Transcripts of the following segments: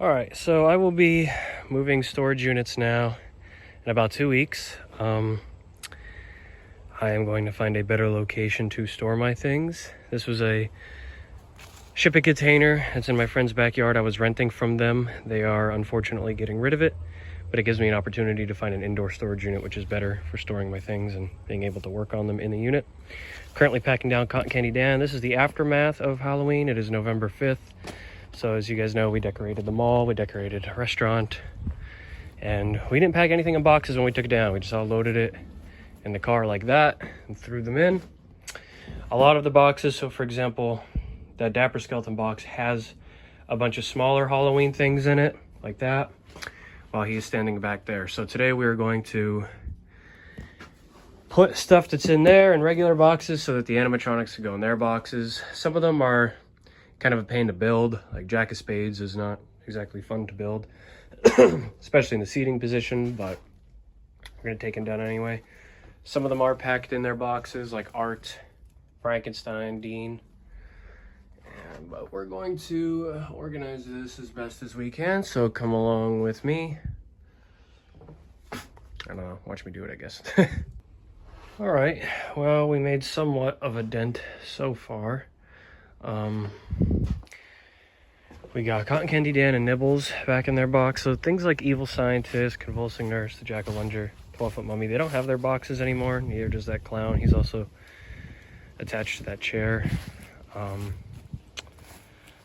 All right, so I will be moving storage units now in about 2 weeks. I am going to find a better location to store my things. This was a shipping container. It's in my friend's backyard. I was renting from them. They are unfortunately getting rid of it, but it gives me an opportunity to find an indoor storage unit, which is better for storing my things and being able to work on them in the unit. Currently packing down Cotton Candy Dan. This is the aftermath of Halloween. It is November 5th. So as you guys know, we decorated the mall, we decorated a restaurant, and we didn't pack anything in boxes when we took it down. We just all loaded it in the car like that and threw them in. A lot of the boxes, so for example, that Dapper Skeleton box has a bunch of smaller Halloween things in it, like that, while he's standing back there. So today we are going to put stuff that's in there in regular boxes so that the animatronics can go in their boxes. Some of them are kind of a pain to build, like Jack of Spades is not exactly fun to build, especially in the seating position, but we're going to take him down anyway. Some of them are packed in their boxes, like Art, Frankenstein, Dean. But we're going to organize this as best as we can, so come along with me. I don't know, watch me do it, I guess. All right, well, we made somewhat of a dent so far. We got Cotton Candy Dan and Nibbles back in their box. So things like Evil Scientist, Convulsing Nurse, the Jack-o'-lantern, 12-foot Mummy, they don't have their boxes anymore. Neither does that clown. He's also attached to that chair.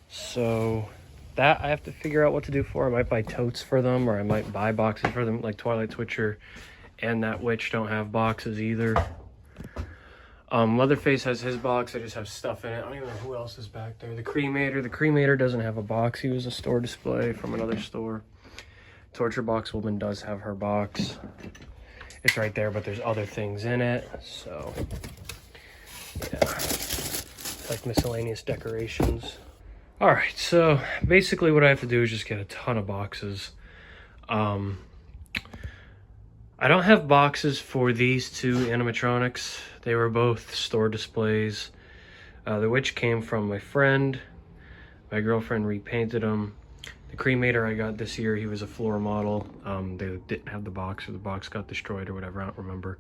So that I have to figure out what to do for. I might buy totes for them, or I might buy boxes for them. Like Twilight Twitcher and that witch don't have boxes either. Leatherface has his box. I just have stuff in it. I don't even know who else is back there. The Cremator doesn't have a box. He was a store display from another store. Torture Box Woman does have her box. It's right there, but there's other things in it. So, yeah. It's like miscellaneous decorations. All right, so basically what I have to do is just get a ton of boxes. I don't have boxes for these two animatronics. They were both store displays. The witch came from my friend. My girlfriend repainted them. The Cremator I got this year, he was a floor model. They didn't have the box, or the box got destroyed or whatever, I don't remember.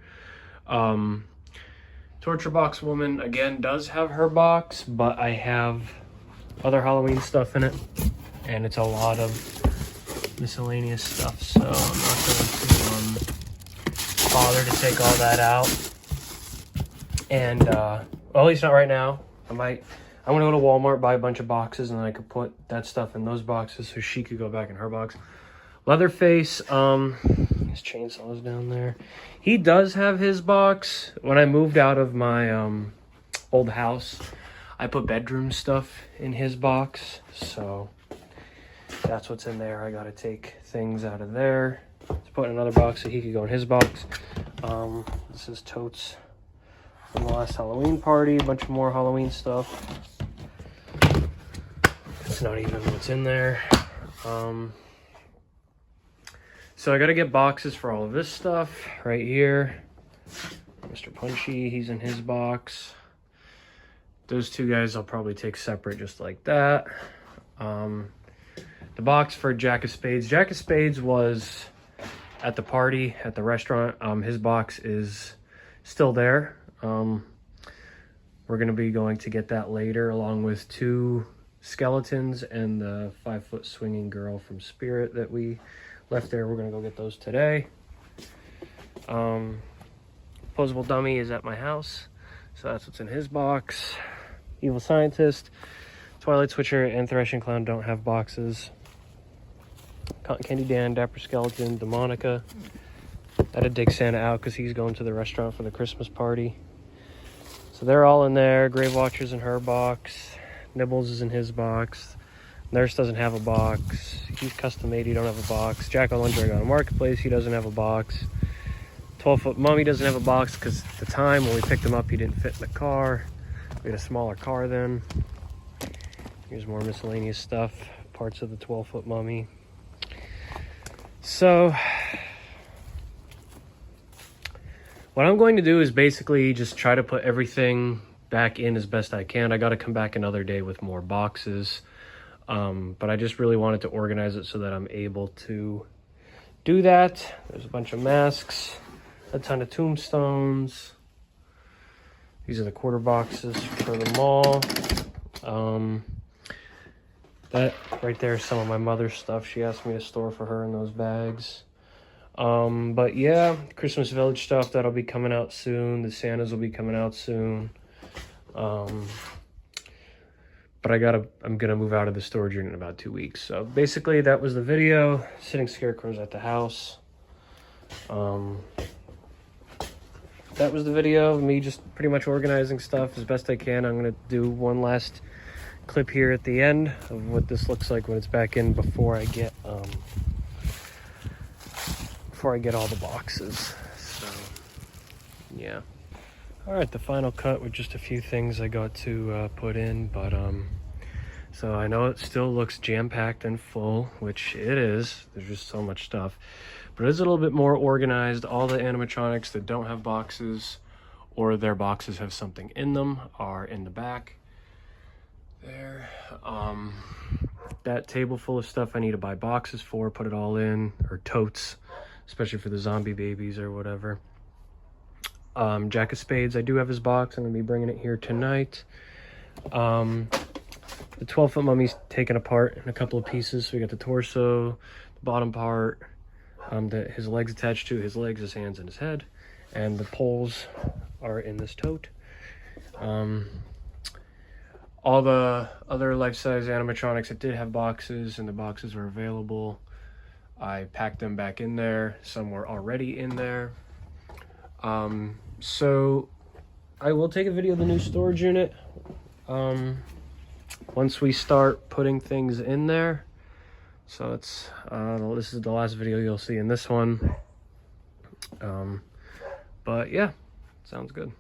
Torture Box Woman, again, does have her box, but I have other Halloween stuff in it. And it's a lot of miscellaneous stuff, so I'm not going to bother to take all that out. And well, at least not right now. I'm gonna go to Walmart, buy a bunch of boxes, and then I could put that stuff in those boxes so she could go back in her box. Leatherface, his chainsaw's down there. He does have his box. When I moved out of my old house, I put bedroom stuff in his box, so that's what's in there. I gotta take things out of there to put in another box so he could go in his box. This is totes from the last Halloween party. A bunch of more Halloween stuff. It's not even what's in there. So I gotta get boxes for all of this stuff right here. Mr. Punchy, he's in his box. Those two guys I'll probably take separate, just like that. The box for Jack of Spades. Jack of Spades was at the party at the restaurant. His box is still there. We're gonna be going to get that later, along with two skeletons and the 5-foot swinging girl from Spirit that we left there. We're gonna go get those today. Posable Dummy is at my house, so that's what's in his box. Evil Scientist, Twilight Switcher, and Threshing Clown don't have boxes. Cotton Candy Dan, Dapper Skeleton, Demonica. I had to dig Santa out because he's going to the restaurant for the Christmas party. So they're all in there. Grave Watcher's in her box. Nibbles is in his box. Nurse doesn't have a box. He's custom made, he don't have a box. Jack-o'-lantern I got on Marketplace, he doesn't have a box. 12-foot Mummy doesn't have a box because at the time when we picked him up, he didn't fit in the car. We had a smaller car then. Here's more miscellaneous stuff. Parts of the 12-foot Mummy. So what I'm going to do is basically just try to put everything back in as best I can. I got to come back another day with more boxes. But I just really wanted to organize it so that I'm able to do that. There's a bunch of masks, a ton of tombstones. These are the quarter boxes for the mall. That right there is some of my mother's stuff she asked me to store for her in those bags. But yeah, Christmas Village stuff, that'll be coming out soon. The Santas will be coming out soon. But I'm gonna move out of the storage unit in about 2 weeks. So basically that was the video. Sitting scarecrows at the house. That was the video of me just pretty much organizing stuff as best I can. I'm gonna do one last clip here at the end of what this looks like when it's back in before I get all the boxes. So yeah. All right, the final cut with just a few things I got to put in, but so I know it still looks jam-packed and full, which it is. There's just so much stuff, but it is a little bit more organized. All the animatronics that don't have boxes or their boxes have something in them are in the back there. That table full of stuff I need to buy boxes for, put it all in, or totes, especially for the zombie babies or whatever. Jack of Spades, I do have his box. I'm gonna be bringing it here tonight. The 12-foot mummy's taken apart in a couple of pieces. So we got the torso, the bottom part, that his legs attached to, his legs, his hands, and his head, and the poles are in this tote. All the other life-size animatronics that did have boxes and the boxes were available, I packed them back in there. Some were already in there. So I will take a video of the new storage unit once we start putting things in there. So it's this is the last video you'll see in this one. But yeah, sounds good.